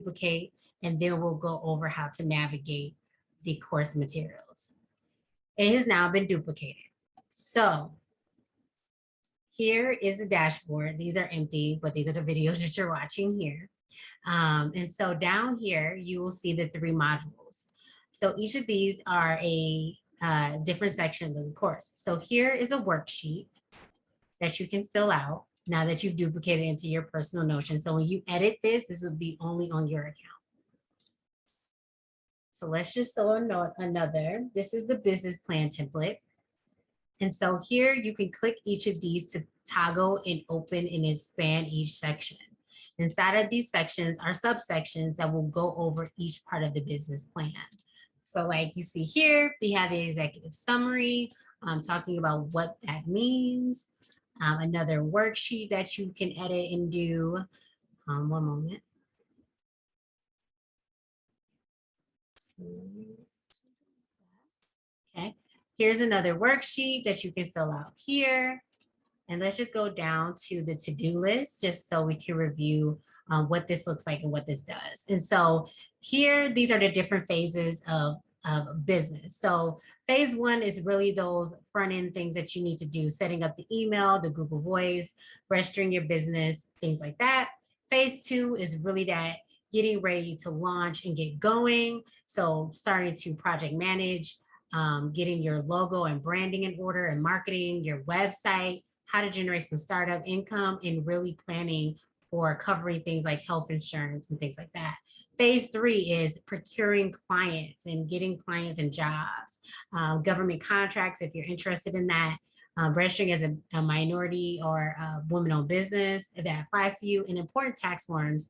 duplicate, and then we'll go over how to navigate the course materials. It has now been duplicated. So here is the dashboard. These are empty, but these are the videos that you're watching here. And so down here, you will see the 3 modules. So each of these are a different section of the course. So here is a worksheet that you can fill out now that you've duplicated into your personal Notion. So when you edit this, this will be only on your account. So let's just show another. This is the business plan template. And so here you can click each of these to toggle and open and expand each section. Inside of these sections are subsections that will go over each part of the business plan. So like you see here, we have the executive summary, talking about what that means. Another worksheet that you can edit and do. One moment. Okay, here's another worksheet that you can fill out here. And let's just go down to the to-do list just so we can review what this looks like and what this does. And so here, these are the different phases of business. So phase 1 is really those front end things that you need to do, setting up the email, the Google Voice, registering your business, things like that. Phase 2 is really that getting ready to launch and get going. So starting to project manage, getting your logo and branding in order and marketing your website, how to generate some startup income, and really planning for covering things like health insurance and things like that. Phase 3 is procuring clients and getting clients and jobs, government contracts if you're interested in that, registering as a minority or a woman-owned business if that applies to you, and important tax forms.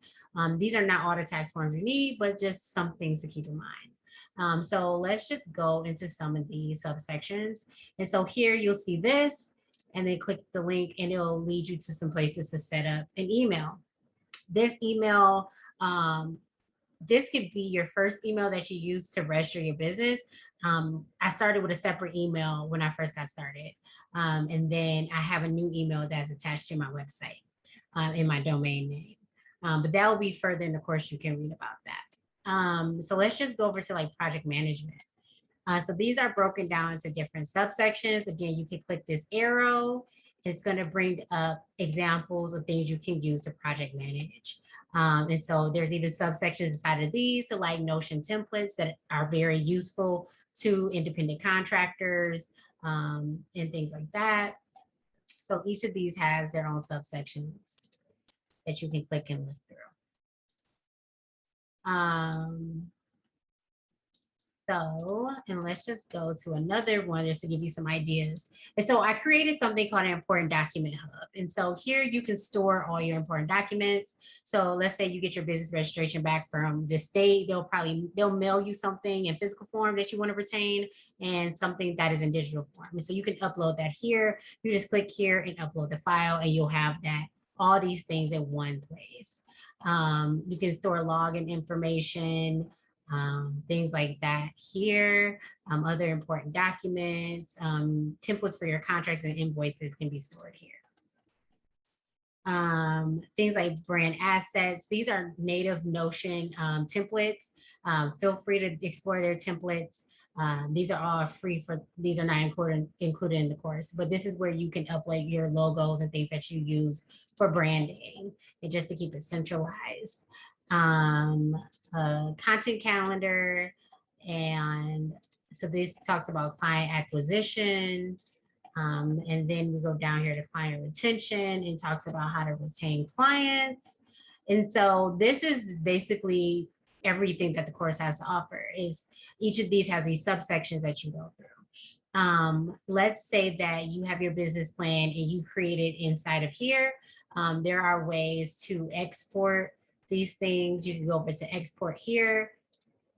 These are not all the tax forms you need, but just some things to keep in mind. So let's just go into some of these subsections. And so here you'll see this, and then click the link and it'll lead you to some places to set up an email. This email, this could be your first email that you use to register your business. I started with a separate email when I first got started. And then I have a new email that's attached to my website in my domain name. But that will be further in the course, you can read about that. So let's just go over to like project management. So these are broken down into different subsections. Again, you can click this arrow. It's going to bring up examples of things you can use to project manage. And so there's even subsections inside of these, so like Notion templates that are very useful to independent contractors and things like that. So each of these has their own subsections that you can click and look through. And let's just go to another one just to give you some ideas. And so I created something called an important document hub. And so here you can store all your important documents. So let's say you get your business registration back from the state, they'll mail you something in physical form that you want to retain and something that is in digital form. And so you can upload that here. You just click here and upload the file and you'll have that, all these things in one place. You can store login information, things like that here. Other important documents, templates for your contracts and invoices can be stored here. Things like brand assets. These are native Notion templates. Feel free to explore their templates. These are all free these are not included in the course, but this is where you can upload your logos and things that you use for branding and just to keep it centralized. Content calendar. And so this talks about client acquisition. And then we go down here to client retention and talks about how to retain clients. And so this is basically everything that the course has to offer. Is each of these has these subsections that you go through. Let's say that you have your business plan and you create it inside of here. There are ways to export these things. You can go over to export here,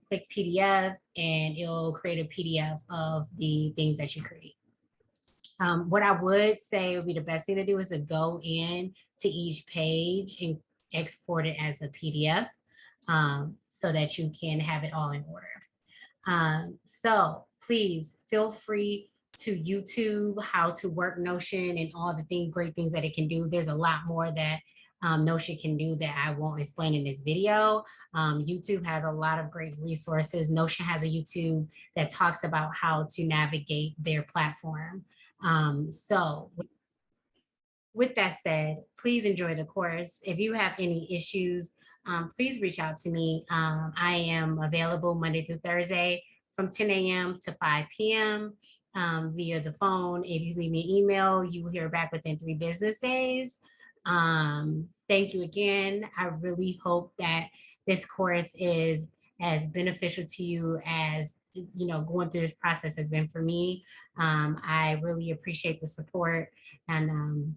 click PDF, and it'll create a PDF of the things that you create. What I would say would be the best thing to do is to go in to each page and export it as a PDF so that you can have it all in order. So please feel free to YouTube how to work Notion and all the great things that it can do. There's a lot more that Notion can do that I won't explain in this video. YouTube has a lot of great resources. Notion has a YouTube that talks about how to navigate their platform. So with that said, please enjoy the course. If you have any issues, please reach out to me. I am available Monday through Thursday from 10 a.m. to 5 p.m. Via the phone. If you leave me an email, you will hear back within 3 business days. Thank you again. I really hope that this course is as beneficial to you as going through this process has been for me. I really appreciate the support, and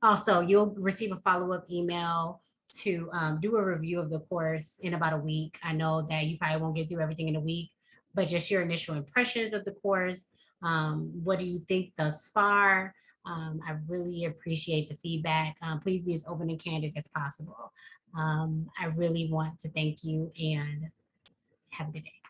also, you'll receive a follow-up email to do a review of the course in about a week. I know that you probably won't get through everything in a week, but just your initial impressions of the course. What do you think thus far? I really appreciate the feedback. Please be as open and candid as possible. I really want to thank you and have a good day.